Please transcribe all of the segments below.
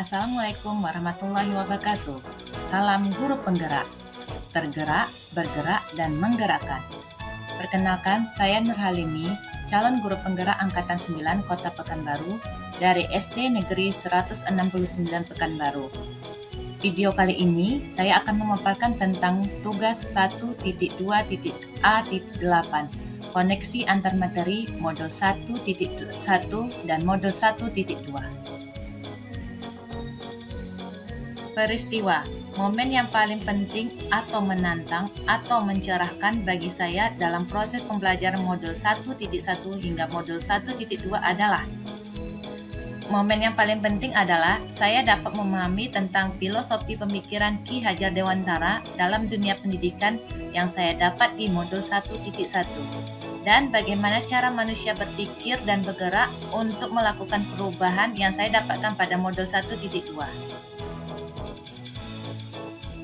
Assalamualaikum warahmatullahi wabarakatuh. Salam guru penggerak, tergerak, bergerak, dan menggerakkan. Perkenalkan, saya Nur Halimi, calon guru penggerak Angkatan 9 Kota Pekanbaru dari SD Negeri 169 Pekanbaru. Video kali ini saya akan memaparkan tentang tugas 1.2.A.8, koneksi antar materi modul 1.1 dan modul 1.2. Peristiwa, momen yang paling penting atau menantang atau mencerahkan bagi saya dalam proses pembelajaran modul 1.1 hingga modul 1.2 adalah momen yang paling penting adalah saya dapat memahami tentang filosofi pemikiran Ki Hajar Dewantara dalam dunia pendidikan yang saya dapat di modul 1.1 dan bagaimana cara manusia berpikir dan bergerak untuk melakukan perubahan yang saya dapatkan pada modul 1.2.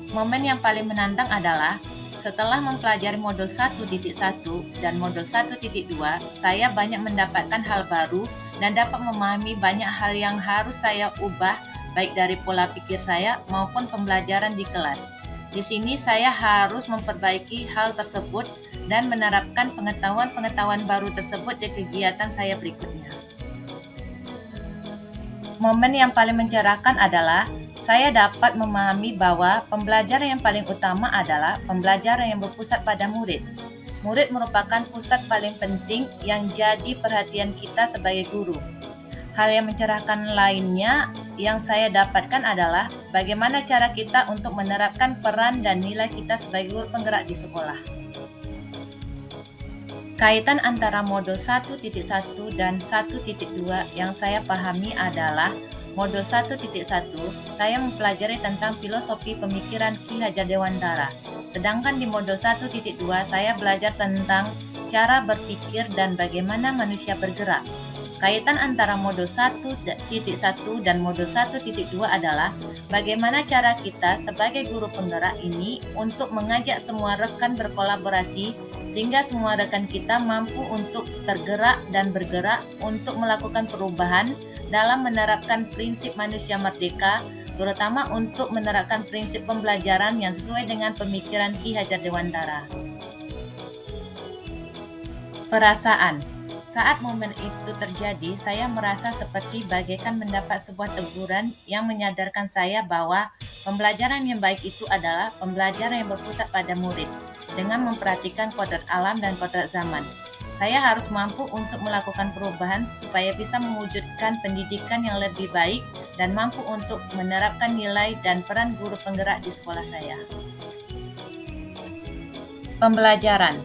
Momen yang paling menantang adalah setelah mempelajari modul 1.1 dan modul 1.2, saya banyak mendapatkan hal baru dan dapat memahami banyak hal yang harus saya ubah baik dari pola pikir saya maupun pembelajaran di kelas. Di sini saya harus memperbaiki hal tersebut dan menerapkan pengetahuan-pengetahuan baru tersebut di kegiatan saya berikutnya. Momen yang paling mencerahkan adalah saya dapat memahami bahwa pembelajaran yang paling utama adalah pembelajaran yang berpusat pada murid. Murid merupakan pusat paling penting yang jadi perhatian kita sebagai guru. Hal yang mencerahkan lainnya yang saya dapatkan adalah bagaimana cara kita untuk menerapkan peran dan nilai kita sebagai guru penggerak di sekolah. Kaitan antara modul 1.1 dan 1.2 yang saya pahami adalah modul 1.1, saya mempelajari tentang filosofi pemikiran Ki Hajar Dewantara. Sedangkan di modul 1.2, saya belajar tentang cara berpikir dan bagaimana manusia bergerak. Kaitan antara modul 1.1 dan modul 1.2 adalah bagaimana cara kita sebagai guru penggerak ini untuk mengajak semua rekan berkolaborasi sehingga semua rekan kita mampu untuk tergerak dan bergerak untuk melakukan perubahan dalam menerapkan prinsip manusia merdeka, terutama untuk menerapkan prinsip pembelajaran yang sesuai dengan pemikiran Ki Hajar Dewantara. Perasaan. Saat momen itu terjadi, saya merasa seperti bagaikan mendapat sebuah teguran yang menyadarkan saya bahwa pembelajaran yang baik itu adalah pembelajaran yang berpusat pada murid, dengan memperhatikan kodrat alam dan kodrat zaman. Saya harus mampu untuk melakukan perubahan supaya bisa mewujudkan pendidikan yang lebih baik dan mampu untuk menerapkan nilai dan peran guru penggerak di sekolah saya. Pembelajaran.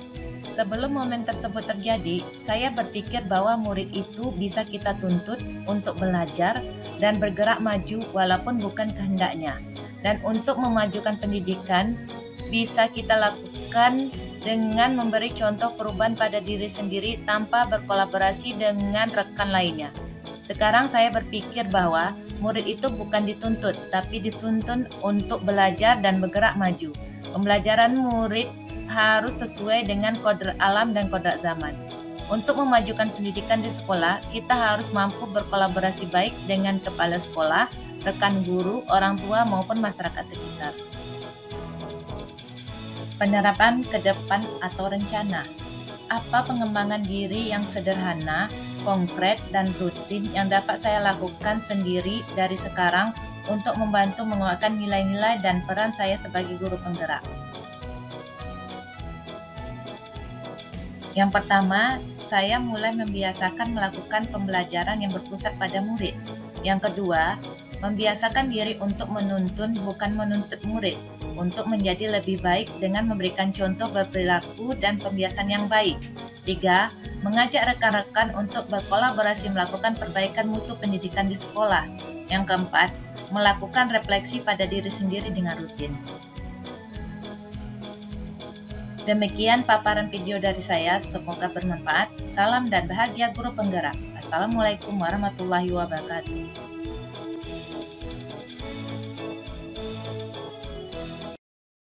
Sebelum momen tersebut terjadi, saya berpikir bahwa murid itu bisa kita tuntut untuk belajar dan bergerak maju walaupun bukan kehendaknya. Dan untuk memajukan pendidikan, bisa kita lakukan dengan memberi contoh perubahan pada diri sendiri tanpa berkolaborasi dengan rekan lainnya. Sekarang saya berpikir bahwa murid itu bukan dituntut, tapi dituntun untuk belajar dan bergerak maju. Pembelajaran murid harus sesuai dengan kodrat alam dan kodrat zaman. Untuk memajukan pendidikan di sekolah, kita harus mampu berkolaborasi baik dengan kepala sekolah, rekan guru, orang tua maupun masyarakat sekitar. Penerapan ke depan atau rencana. Apa pengembangan diri yang sederhana, konkret, dan rutin yang dapat saya lakukan sendiri dari sekarang untuk membantu menguatkan nilai-nilai dan peran saya sebagai guru penggerak? Yang pertama, saya mulai membiasakan melakukan pembelajaran yang berpusat pada murid. Yang kedua, membiasakan diri untuk menuntun bukan menuntut murid, untuk menjadi lebih baik dengan memberikan contoh berperilaku dan pembiasan yang baik. 3. Mengajak rekan-rekan untuk berkolaborasi melakukan perbaikan mutu pendidikan di sekolah. Yang keempat, melakukan refleksi pada diri sendiri dengan rutin. Demikian paparan video dari saya, semoga bermanfaat. Salam dan bahagia guru penggerak. Assalamualaikum warahmatullahi wabarakatuh.